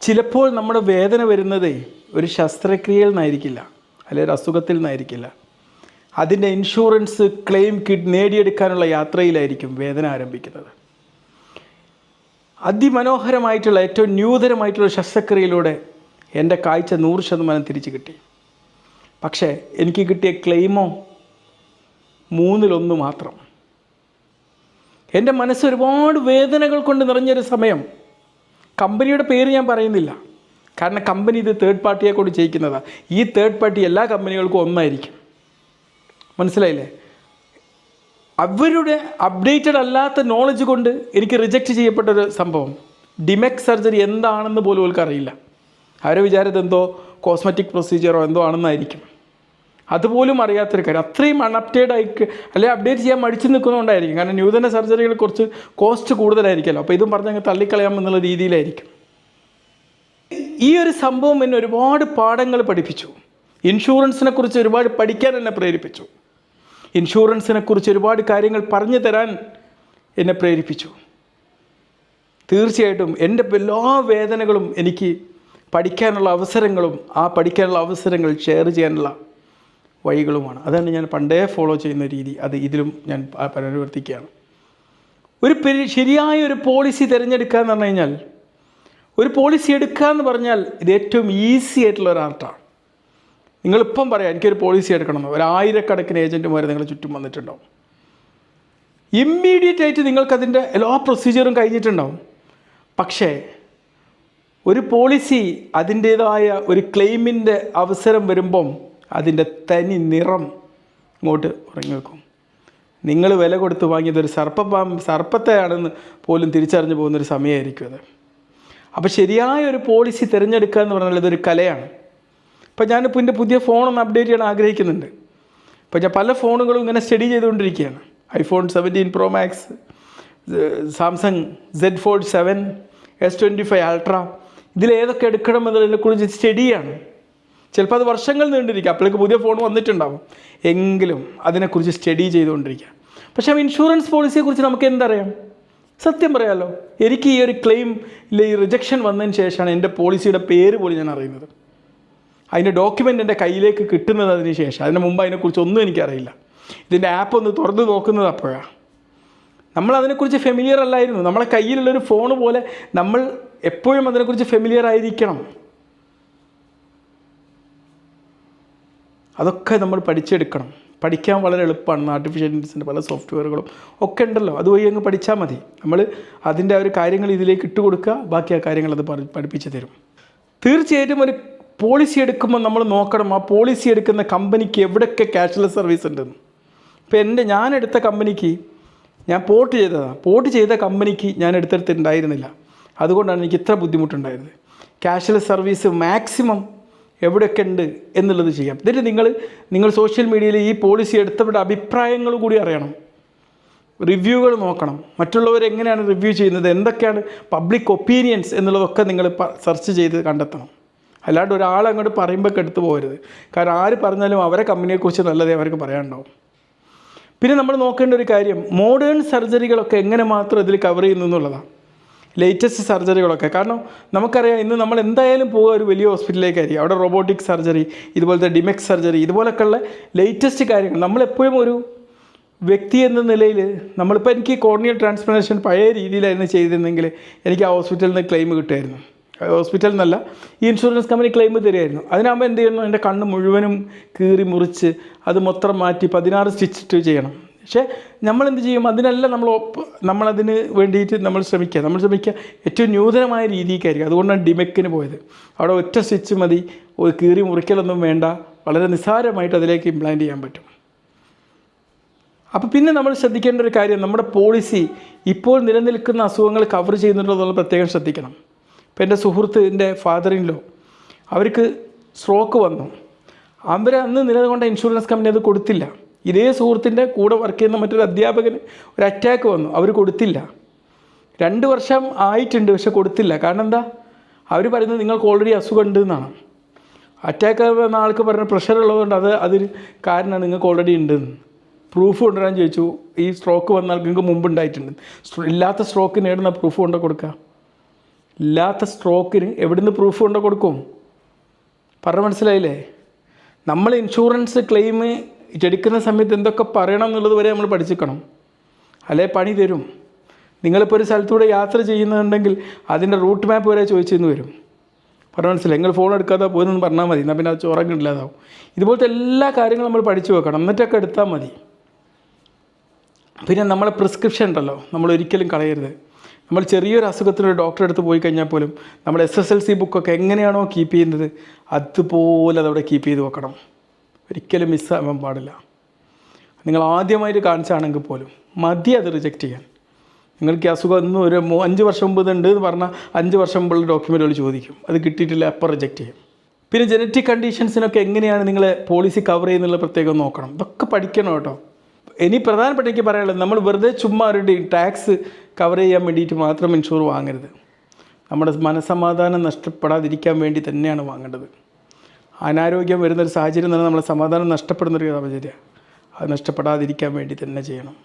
ചിലപ്പോൾ നമ്മുടെ വേദന വരുന്നത് ഒരു ശസ്ത്രക്രിയയിൽ നിന്നായിരിക്കില്ല, അല്ലെങ്കിൽ ഒരു അസുഖത്തിൽ നിന്നായിരിക്കില്ല. അതിൻ്റെ ഇൻഷുറൻസ് ക്ലെയിം നേടിയെടുക്കാനുള്ള യാത്രയിലായിരിക്കും വേദന ആരംഭിക്കുന്നത്. അതിമനോഹരമായിട്ടുള്ള ഏറ്റവും ന്യൂതനമായിട്ടുള്ള ശസ്ത്രക്രിയയിലൂടെ എൻ്റെ കാഴ്ച 100% തിരിച്ചു കിട്ടി. പക്ഷേ എനിക്ക് കിട്ടിയ ക്ലെയിമോ 1/3 മാത്രം. എൻ്റെ മനസ്സ് ഒരുപാട് വേദനകൾ കൊണ്ട് നിറഞ്ഞൊരു സമയം. കമ്പനിയുടെ പേര് ഞാൻ പറയുന്നില്ല, കാരണം കമ്പനി ഇത് തേർഡ് പാർട്ടിയെ കൊണ്ട് ചെയ്യിക്കുന്നതാണ്. ഈ തേർഡ് പാർട്ടി എല്ലാ കമ്പനികൾക്കും ഒന്നായിരിക്കും. മനസ്സിലായില്ലേ? അവരുടെ അപ്ഡേറ്റഡ് അല്ലാത്ത നോളജ് കൊണ്ട് എനിക്ക് റിജക്റ്റ് ചെയ്യപ്പെട്ടൊരു സംഭവം. ഡിമെക് സർജറി എന്താണെന്ന് പോലും അവർക്ക് അറിയില്ല. അവരെ വിചാരത്ത് എന്തോ കോസ്മെറ്റിക് പ്രൊസീജിയറോ എന്തോ ആണെന്നായിരിക്കും. അതുപോലും അറിയാത്തൊരു കാര്യം. അത്രയും അൺഅപ്ഡേറ്റ് അല്ലെങ്കിൽ അപ്ഡേറ്റ് ചെയ്യാൻ മടിച്ചു നിൽക്കുന്നതുകൊണ്ടായിരിക്കും. കാരണം ന്യൂതന സർജറികൾ കുറച്ച് കോസ്റ്റ് കൂടുതലായിരിക്കുമല്ലോ. അപ്പോൾ ഇതും പറഞ്ഞങ്ങ് തള്ളിക്കളയാമെന്നുള്ള രീതിയിലായിരിക്കും. ഈ ഒരു സംഭവം എന്നെ ഒരുപാട് പാഠങ്ങൾ പഠിപ്പിച്ചു. ഇൻഷുറൻസിനെ കുറിച്ച് ഒരുപാട് പഠിക്കാൻ എന്നെ പ്രേരിപ്പിച്ചു. ഇൻഷുറൻസിനെ കുറിച്ച് ഒരുപാട് കാര്യങ്ങൾ പറഞ്ഞു തരാൻ എന്നെ പ്രേരിപ്പിച്ചു. തീർച്ചയായിട്ടും എൻ്റെ എല്ലാ വേദനകളും എനിക്ക് പഠിക്കാനുള്ള അവസരങ്ങളും ആ പഠിക്കാനുള്ള അവസരങ്ങൾ ഷെയർ ചെയ്യാനുള്ള വഴികളുമാണ്. അതാണ് ഞാൻ പണ്ടേ ഫോളോ ചെയ്യുന്ന രീതി. അത് ഇതിലും ഞാൻ പരിവർത്തിക്കുകയാണ്. ശരിയായ ഒരു പോളിസി തിരഞ്ഞെടുക്കുക എന്ന് പറഞ്ഞു കഴിഞ്ഞാൽ, ഒരു പോളിസി എടുക്കുക എന്ന് പറഞ്ഞാൽ ഇത് ഏറ്റവും ഈസി ആയിട്ടുള്ള ഒരു ആർട്ടാണ്. നിങ്ങളിപ്പം പറയാം എനിക്കൊരു പോളിസി എടുക്കണമെന്ന്, 1000കണക്കിന് ഏജൻറ്റുമാർ നിങ്ങളുടെ ചുറ്റും വന്നിട്ടുണ്ടാവും. ഇമ്മീഡിയറ്റ് ആയിട്ട് നിങ്ങൾക്കതിൻ്റെ എല്ലാ പ്രൊസീജിയറും കഴിഞ്ഞിട്ടുണ്ടാവും. പക്ഷേ ഒരു പോളിസി അതിൻ്റേതായ ഒരു ക്ലെയിമിൻ്റെ അവസരം വരുമ്പം അതിൻ്റെ തനി നിറം ഇങ്ങോട്ട് ഉറങ്ങി വെക്കും. നിങ്ങൾ വില കൊടുത്ത് വാങ്ങിയതൊരു സർപ്പത്തെയാണെന്ന് പോലും തിരിച്ചറിഞ്ഞു പോകുന്നൊരു സമയമായിരിക്കും അത്. അപ്പോൾ ശരിയായ ഒരു പോളിസി തിരഞ്ഞെടുക്കുക എന്ന് പറഞ്ഞാൽ ഇതൊരു കലയാണ്. ഇപ്പോൾ ഞാനിപ്പോൾ എൻ്റെ പുതിയ ഫോണൊന്ന് അപ്ഡേറ്റ് ചെയ്യാൻ ആഗ്രഹിക്കുന്നുണ്ട്. അപ്പോൾ ഞാൻ പല ഫോണുകളും ഇങ്ങനെ സ്റ്റഡി ചെയ്തുകൊണ്ടിരിക്കുകയാണ്. iPhone 17 Pro Max, Samsung Z Fold 7, S25 Ultra, ഇതിലേതൊക്കെ എടുക്കണം എന്നതിനെക്കുറിച്ച് സ്റ്റഡിയാണ്. ചിലപ്പോൾ അത് വർഷങ്ങൾ നീണ്ടിരിക്കുക. അപ്പോഴേക്ക് പുതിയ ഫോൺ വന്നിട്ടുണ്ടാവും. എങ്കിലും അതിനെക്കുറിച്ച് സ്റ്റഡി ചെയ്തുകൊണ്ടിരിക്കുക. പക്ഷേ ഇൻഷുറൻസ് പോളിസിയെക്കുറിച്ച് നമുക്ക് എന്തറിയാം? സത്യം പറയാമല്ലോ, എനിക്ക് ഈ ഒരു ക്ലെയിം ഈ റിജക്ഷൻ വന്നതിന് ശേഷമാണ് എൻ്റെ പോളിസിയുടെ പേര് പോലും ഞാൻ അറിയുന്നത്. അതിൻ്റെ ഡോക്യുമെൻ്റ് എൻ്റെ കയ്യിലേക്ക് കിട്ടുന്നത് അതിന് ശേഷം. അതിന് മുമ്പ് അതിനെക്കുറിച്ച് ഒന്നും എനിക്കറിയില്ല. ഇതിൻ്റെ ആപ്പ് ഒന്ന് തുറന്ന് നോക്കുന്നത് അപ്പോഴാണ്. നമ്മൾ അതിനെക്കുറിച്ച് ഫെമിലിയർ അല്ലായിരുന്നു. നമ്മളെ കയ്യിലുള്ളൊരു ഫോൺ പോലെ നമ്മൾ എപ്പോഴും അതിനെക്കുറിച്ച് ഫെമിലിയർ ആയിരിക്കണം. അതൊക്കെ നമ്മൾ പഠിച്ചെടുക്കണം. പഠിക്കാൻ വളരെ എളുപ്പമാണ്. ആർട്ടിഫിഷ്യൽ ഇൻ്റലിജൻസിൻ്റെ പല സോഫ്റ്റ്വെയറുകളും ഒക്കെ ഉണ്ടല്ലോ. അതുവഴി അങ്ങ് പഠിച്ചാൽ മതി. നമ്മൾ അതിൻ്റെ ഒരു കാര്യങ്ങൾ ഇതിലേക്ക് ഇട്ട് കൊടുക്കുക, ബാക്കി ആ കാര്യങ്ങൾ അത് പഠിപ്പിച്ച് തരും. തീർച്ചയായിട്ടും ഒരു പോളിസി എടുക്കുമ്പോൾ നമ്മൾ നോക്കണം ആ പോളിസി എടുക്കുന്ന കമ്പനിക്ക് എവിടെയൊക്കെ ക്യാഷ്ലെസ് സർവീസ് ഉണ്ടെന്ന്. ഇപ്പോൾ ഞാൻ എടുത്ത കമ്പനിക്ക് ഞാൻ പോർട്ട് ചെയ്ത കമ്പനിക്ക് ഞാൻ എടുത്തിട്ടുണ്ടായിരുന്നില്ല. അതുകൊണ്ടാണ് എനിക്ക് ഇത്ര ബുദ്ധിമുട്ടുണ്ടായിരുന്നത്. ക്യാഷ്ലെസ് സർവീസ് മാക്സിമം എവിടെയൊക്കെ ഉണ്ട് എന്നുള്ളത് ചെയ്യാം. എന്നിട്ട് നിങ്ങൾ സോഷ്യൽ മീഡിയയിൽ ഈ പോളിസി എടുത്തവരുടെ അഭിപ്രായങ്ങൾ കൂടി അറിയണം. റിവ്യൂകൾ നോക്കണം. മറ്റുള്ളവരെങ്ങനെയാണ് റിവ്യൂ ചെയ്യുന്നത്, എന്തൊക്കെയാണ് പബ്ലിക് ഒപ്പീനിയൻസ് എന്നുള്ളതൊക്കെ നിങ്ങൾ സെർച്ച് ചെയ്ത് കണ്ടെത്തണം. അല്ലാണ്ട് ഒരാളങ്ങോട്ട് പറയുമ്പോൾ എടുത്തു പോകരുത്. കാരണം ആര് പറഞ്ഞാലും അവരെ കമ്പനിയെക്കുറിച്ച് നല്ലതേ അവർക്ക് പറയാനുണ്ടാവും. പിന്നെ നമ്മൾ നോക്കേണ്ട ഒരു കാര്യം, മോഡേൺ സർജറികളൊക്കെ എങ്ങനെ മാത്രം ഇതിൽ കവർ ചെയ്യുന്നു എന്നുള്ളതാണ്. ലേറ്റസ്റ്റ് സർജറികളൊക്കെ. കാരണം നമുക്കറിയാം ഇന്ന് നമ്മൾ എന്തായാലും പോകുക ഒരു വലിയ ഹോസ്പിറ്റലിലേക്കായിരിക്കും. അവിടെ റോബോട്ടിക് സർജറി, ഇതുപോലത്തെ ഡിമെക് സർജറി, ഇതുപോലൊക്കെയുള്ള ലേറ്റസ്റ്റ് കാര്യങ്ങൾ നമ്മളെപ്പോഴും ഒരു വ്യക്തി എന്ന നിലയിൽ നമ്മളിപ്പോൾ എനിക്ക് കോർണിയൽ ട്രാൻസ്പ്ലാന്റേഷൻ പഴയ രീതിയിലായിരുന്നു ചെയ്തിരുന്നെങ്കിൽ എനിക്ക് ആ ഹോസ്പിറ്റലിൽ നിന്ന് ക്ലെയിം കിട്ടുമായിരുന്നു. ഹോസ്പിറ്റലിൽ നിന്നല്ല, ഈ ഇൻഷുറൻസ് കമ്പനി ക്ലെയിം തരുമായിരുന്നു. അതിനാകുമ്പോൾ എന്ത് ചെയ്യുന്നു, എൻ്റെ കണ്ണ് മുഴുവനും കീറി മുറിച്ച് അത് മൊത്തം മാറ്റി 16 സ്റ്റിച്ചിട്ട് ചെയ്യണം. പക്ഷേ നമ്മളെന്ത് ചെയ്യും, അതിനെല്ലാം നമ്മളതിന് വേണ്ടിയിട്ട് നമ്മൾ ശ്രമിക്കുക ഏറ്റവും ന്യൂതനമായ രീതിക്കായിരിക്കും. അതുകൊണ്ടാണ് ഡിമെക്കിന് പോയത്. അവിടെ ഒറ്റ സ്റ്റിച്ച് മതി, കീറി മുറിക്കലൊന്നും വേണ്ട, വളരെ നിസ്സാരമായിട്ട് അതിലേക്ക് ഇംപ്ലാന്റ് ചെയ്യാൻ പറ്റും. അപ്പോൾ പിന്നെ നമ്മൾ ശ്രദ്ധിക്കേണ്ട ഒരു കാര്യം, നമ്മുടെ പോളിസി ഇപ്പോൾ നിലനിൽക്കുന്ന അസുഖങ്ങൾ കവർ ചെയ്യുന്നുണ്ടോ എന്നുള്ളത് പ്രത്യേകം ശ്രദ്ധിക്കണം. ഇപ്പോൾ എൻ്റെ സുഹൃത്തിൻ്റെ ഫാദറിൻലോ അവർക്ക് സ്ട്രോക്ക് വന്നു. അന്ന് നിലകൊണ്ട ഇൻഷുറൻസ് കമ്പനി അത് കൊടുത്തില്ല. ഇതേ സുഹൃത്തിൻ്റെ കൂടെ വർക്ക് ചെയ്യുന്ന മറ്റൊരു അധ്യാപകന് ഒരു അറ്റാക്ക് വന്നു, അവർ കൊടുത്തില്ല. 2 വർഷം ആയിട്ടുണ്ട്, പക്ഷെ കൊടുത്തില്ല. കാരണം എന്താ, അവർ പറയുന്നത് നിങ്ങൾക്ക് ഓൾറെഡി അസുഖം ഉണ്ട് എന്നാണ്. അറ്റാക്ക് വന്ന ആൾക്ക് പറഞ്ഞ പ്രഷർ ഉള്ളതുകൊണ്ട് അതിന് കാരണം നിങ്ങൾക്ക് ഓൾറെഡി ഉണ്ടെന്ന്. പ്രൂഫ് കൊണ്ടുവരാൻ ചോദിച്ചു. ഈ സ്ട്രോക്ക് വന്ന ആൾക്ക് നിങ്ങൾക്ക് മുമ്പ് ഉണ്ടായിട്ടുണ്ട്. ഇല്ലാത്ത സ്ട്രോക്ക് നേടുന്ന പ്രൂഫ് കൊണ്ട് കൊടുക്കുക. ഇല്ലാത്ത സ്ട്രോക്കിന് എവിടുന്ന് പ്രൂഫ് കൊണ്ട് കൊടുക്കും? പറഞ്ഞ മനസ്സിലായില്ലേ? നമ്മൾ ഇൻഷുറൻസ് ക്ലെയിം എടുക്കുന്ന സമയത്ത് എന്തൊക്കെ പറയണം എന്നുള്ളത് വരെ നമ്മൾ പഠിച്ചിരിക്കണം. അല്ലേ പണി തരും. നിങ്ങളിപ്പോൾ ഒരു സ്ഥലത്തൂടെ യാത്ര ചെയ്യുന്നുണ്ടെങ്കിൽ അതിൻ്റെ റൂട്ട് മാപ്പ് വരെ ചോദിച്ചെന്ന് വരും. പറഞ്ഞ മനസ്സിലായി? നിങ്ങൾ ഫോൺ എടുക്കാതെ പോയെന്ന് പറഞ്ഞാൽ മതി, എന്നാൽ പിന്നെ അത് ചോറങ്ങ് ഇല്ലാതാവും. ഇതുപോലത്തെ എല്ലാ കാര്യങ്ങളും നമ്മൾ പഠിച്ചു വെക്കണം, എന്നിട്ടൊക്കെ എടുത്താൽ മതി. പിന്നെ നമ്മളെ പ്രിസ്ക്രിപ്ഷൻ ഉണ്ടല്ലോ, നമ്മൾ ഒരിക്കലും കളയരുത്. നമ്മൾ ചെറിയൊരു അസുഖത്തിന് ഒരു ഡോക്ടറെ അടുത്ത് പോയി കഴിഞ്ഞാൽ പോലും നമ്മൾ SSLC ബുക്കൊക്കെ എങ്ങനെയാണോ കീപ്പ് ചെയ്യുന്നത് അതുപോലെ അതവിടെ കീപ്പ് ചെയ്ത് വെക്കണം. ഒരിക്കലും മിസ്സാവാൻ പാടില്ല. നിങ്ങൾ ആദ്യമായിട്ട് കാണിച്ചാണെങ്കിൽ പോലും മതി അത് റിജക്റ്റ് ചെയ്യാൻ. നിങ്ങൾക്ക് ഈ അസുഖം ഇന്ന് ഒരു 5 വർഷം മുമ്പ് ഇതുണ്ട് എന്ന് പറഞ്ഞാൽ 5 വർഷം മുമ്പുള്ള ഡോക്യുമെൻറ്റുകൾ ചോദിക്കും. അത് കിട്ടിയിട്ടില്ല അപ്പം റിജക്റ്റ് ചെയ്യും. പിന്നെ ജനറ്റിക് കണ്ടീഷൻസിനൊക്കെ എങ്ങനെയാണ് നിങ്ങളെ പോളിസി കവർ ചെയ്യുന്നുള്ള പ്രത്യേകം നോക്കണം. ഇതൊക്കെ പഠിക്കണം കേട്ടോ. ഇനി പ്രധാനപ്പെട്ട എനിക്ക് പറയാനുള്ളത്, നമ്മൾ വെറുതെ ചുമ്മാ ഒരു ടാക്സ് കവർ ചെയ്യാൻ വേണ്ടിയിട്ട് മാത്രം ഇൻഷുർ വാങ്ങരുത്. നമ്മുടെ മനസ്സമാധാനം നഷ്ടപ്പെടാതിരിക്കാൻ വേണ്ടി തന്നെയാണ് വാങ്ങേണ്ടത്. അനാരോഗ്യം വരുന്നൊരു സാഹചര്യം തന്നെ നമ്മളെ സമാധാനം നഷ്ടപ്പെടുന്നൊരു സാഹചര്യമാണ്. അത് നഷ്ടപ്പെടാതിരിക്കാൻ വേണ്ടി തന്നെ ചെയ്യണം.